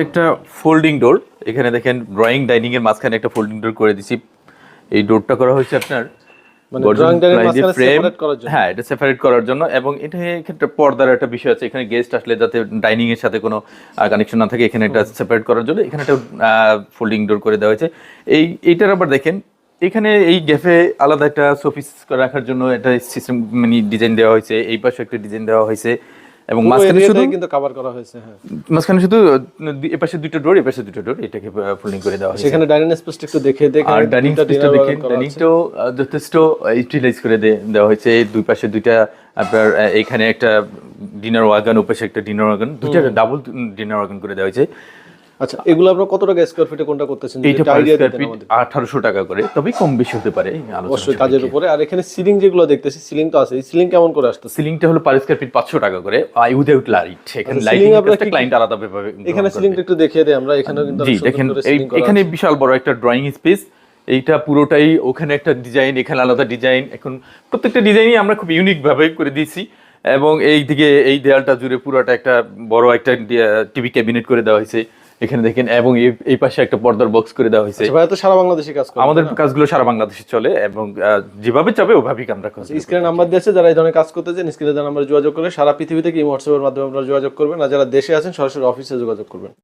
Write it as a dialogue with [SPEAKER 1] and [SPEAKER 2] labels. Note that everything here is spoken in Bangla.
[SPEAKER 1] একটা ফোল্ডিং ডোর, এখানে দেখেন ড্রয়িং ডাইনিং এর মাঝখানে একটা ফোল্ডিং ডোর করে দিছি। এই ডোরটা করা হয়েছে আপনার
[SPEAKER 2] মানে ড্রয়িং ডাইনিং মাঝখানে
[SPEAKER 1] ফ্রেম,
[SPEAKER 2] সেপারেট করার জন্য।
[SPEAKER 1] হ্যাঁ এটা সেপারেট করার জন্য। এবং এটা এক্ষেত্রে পর্দার একটা বিষয় আছে, এখানে গেস্ট আসলে যাতে ডাইনিং এর সাথে কোনো কানেকশন না থাকে, এখানে এটা সেপারেট করার জন্য এখানে একটা ফোল্ডিং ডোর করে দেওয়া হয়েছে। এইটার আবার দেখেন এখানে এই গ্যাপে আলাদা একটা শোপিস রাখার জন্য একটা সিস্টেম মানে ডিজাইন দেওয়া হয়েছে, এই পাশে একটা ডিজাইন দেওয়া হয়েছে এবং মাঝখানে শুধু
[SPEAKER 2] কিন্তু কভার করা হয়েছে। হ্যাঁ,
[SPEAKER 1] মাঝখানে শুধু এপাশে দুটো ডোর, এপাশে দুটো ডোর, এটাকে ফোল্ডিং করে দেওয়া হয়েছে।
[SPEAKER 2] সেখানে ডাইনিং স্পেসটা একটু দেখে
[SPEAKER 1] আর ডাইনিং স্পেসটা দেখেন, ডাইনিংটাও যথেষ্ট ইউটিলাইজ করে দেওয়া হয়েছে। দুই পাশে দুইটা আপনার এখানে একটা ডিনার ওয়াগন, ওপাশে একটা ডিনার ওয়াগন, দুইটা ডাবল ডিনার ওয়াগন করে দেওয়া হয়েছে।
[SPEAKER 2] আচ্ছা, এগুলো আপনারা কত টাকা স্কয়ার ফিটে কোনটা করতেছেন?
[SPEAKER 1] এইটা আইডিয়া দিতে আমাদের 1800 টাকা করে, তবে কম বেশি হতে পারে
[SPEAKER 2] অবশ্যই কাজের উপরে। আর এখানে সিলিং যেগুলো দেখতেছি, সিলিং তো আছে, এই সিলিং কেমন করে আসছে?
[SPEAKER 1] সিলিংটা হলো পার স্কয়ার ফিট 500 টাকা করে উইদাউট লাইট। এখানে লাইটিং একটা ক্লায়েন্ট আলাদা ভাবে।
[SPEAKER 2] এখানে সিলিংটা একটু দেখিয়ে দেই আমরা। এখানেও কিন্তু
[SPEAKER 1] জি দেখেন, এখানে বিশাল বড় একটা ড্রয়িং স্পেস, এইটা পুরোটাই ওখানে একটা ডিজাইন, এখানে আলাদা ডিজাইন। এখন প্রত্যেকটা ডিজাইনই আমরা খুব ইউনিক ভাবে করে দিয়েছি। এবং এই দিকে এই দেয়ালটা জুড়ে পুরোটা একটা বড় একটা টিভি ক্যাবিনেট করে দেওয়া হয়েছে এখানে দেখেন। এবং এই পাশে একটা পর্দার বক্স করে দেওয়া হয়েছে।
[SPEAKER 2] ভাই তো সারা বাংলাদেশে কাজ করে,
[SPEAKER 1] আমাদের কাজগুলো সারা বাংলাদেশে চলে এবং যেভাবে চাবে ওভাবেই আমরা কাজ।
[SPEAKER 2] স্ক্রিনে নাম্বার দিয়েছে, যারা এই ধরনের কাজ করতে চান স্ক্রিনে দেওয়া নাম্বারে যোগাযোগ করে সারা পৃথিবী থেকে এই হোয়াটসঅ্যাপের মাধ্যমে আপনারা যোগাযোগ করবেন। আর যারা দেশে আছেন সরাসরি অফিসে যোগাযোগ করবেন।